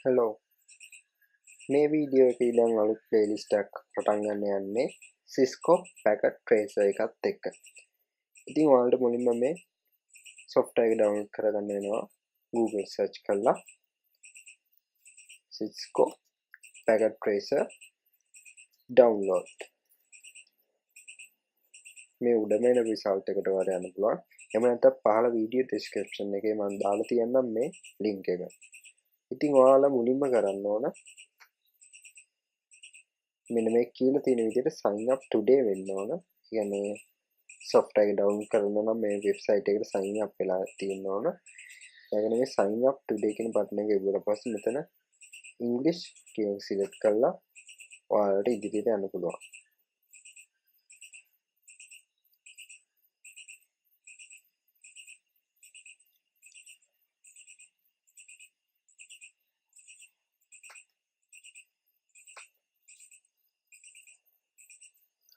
Hello. මේ video එකේ ඉඳන් අලුත් ප්ලේලිස්ට් එකක් පටන් ගන්න යන්නේ Cisco Packet Tracer එකත් එක්ක. ඉතින් ඔයාලට මුලින්ම මේ software එක download කරගන්න වෙනවා. Google search කරලා Cisco Packet Tracer download. මේ උඩම එන result එකට ඔයාලට යන්න පුළුවන්. එහෙම නැත්නම් පහළ වීඩියෝ description එකේ මම දාලා තියන්නම් මේ link එක. ඉතින් ඔයාලා මුලින්ම කරන්න ඕන මෙන්න මේ කියලා තියෙන විදිහට sign up today වෙන්න ඕන. කියන්නේ software එක download කරනවා නම් මේ website එකට sign up වෙලා තියෙන්න ඕන. ඒකනේ මේ sign up today කියන button එක ඉවරලා පස්සේ මෙතන English කියන select කරලා ඔයාලට ඉදිරියට යන්න පුළුවන්.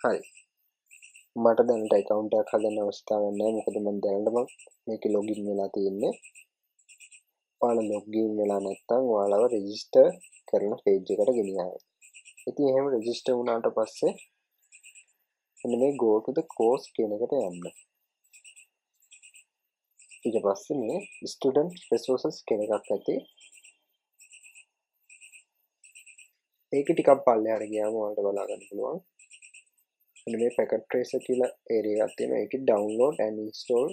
හරි. මට දැනට account එකක් හදන්න අවස්ථාවක් නැහැ. මොකද මම දැනටම මේකේ login වෙලා තියෙන්නේ. ඔයාලා login වෙලා නැත්නම් ඔයාලව register කරන page එකට ගෙනියනවා. ඉතින් එහෙම register වුණාට පස්සේ මෙන්න මේ go to the course කියන එකට යන්න. ඊට පස්සේ මේ student resources කියන එකක් ඇති. ඒක ටිකක් පල්ලෙහාට ගියාම ඔයාලට බලා ගන්න පුළුවන්. මෙන්න මේ packet tracer කියලා area එකක් තියෙනවා. ඒකේ download and install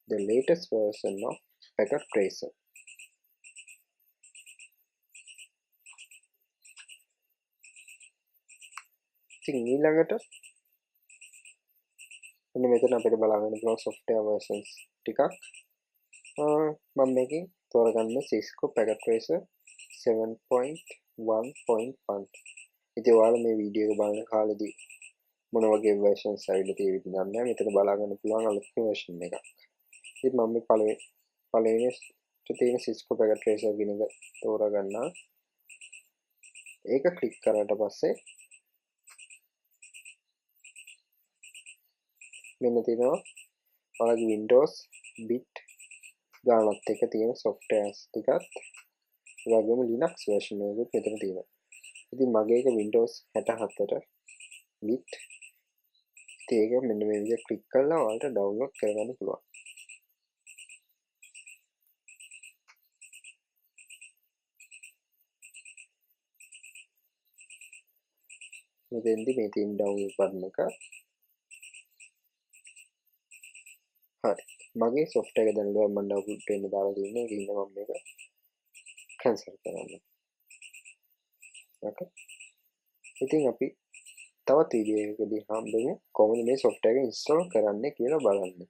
the latest version of packet tracer. ඉතින් ඊළඟට මෙන්න මෙතන අපිට බලා ගන්න පුළුවන් software versions ටිකක්. මම මේකෙන් තෝරගන්නේ Cisco Packet Tracer 7.1.1. ඉතින් ඔයාලා මේ වීඩියෝ එක බලන කාලෙදී මොන වගේ versions ඇවිල්ලා තියෙවිද දන්නේ නැහැ. මෙතන බලා ගන්න පුළුවන් අලුත් version එකක්. ඉතින් මම මේ පළවෙනි තියෙන Cisco Packet Tracer කියන එක තෝරගන්නවා. ඒක ක්ලික් කරාට පස්සේ මෙන්න තියෙනවා ඔයාලගේ Windows bit ගානත් එක තියෙන softwares ටිකත් ඒ වගේම Linux version එකකුත් මෙතන තියෙනවා. ඉතින් මගේ එක Windows 64 bit. ඒක මෙන්න මේ විදිහට ක්ලික් කරලා ඔයාලට download කරගන්න පුළුවන්. මෙතෙන්දි මේ තියෙන download button එක. හරි. මගේ software එක දැන් මම download වෙන්න දාලා තියෙනවා. ඒක ඉන්න මම මේක cancel කරන්න. okay. ඉතින් අපි තවත් වීඩියෝ එකකදී හම්බෙමු කොහොමද මේ software එක install කරන්නේ කියලා බලන්න.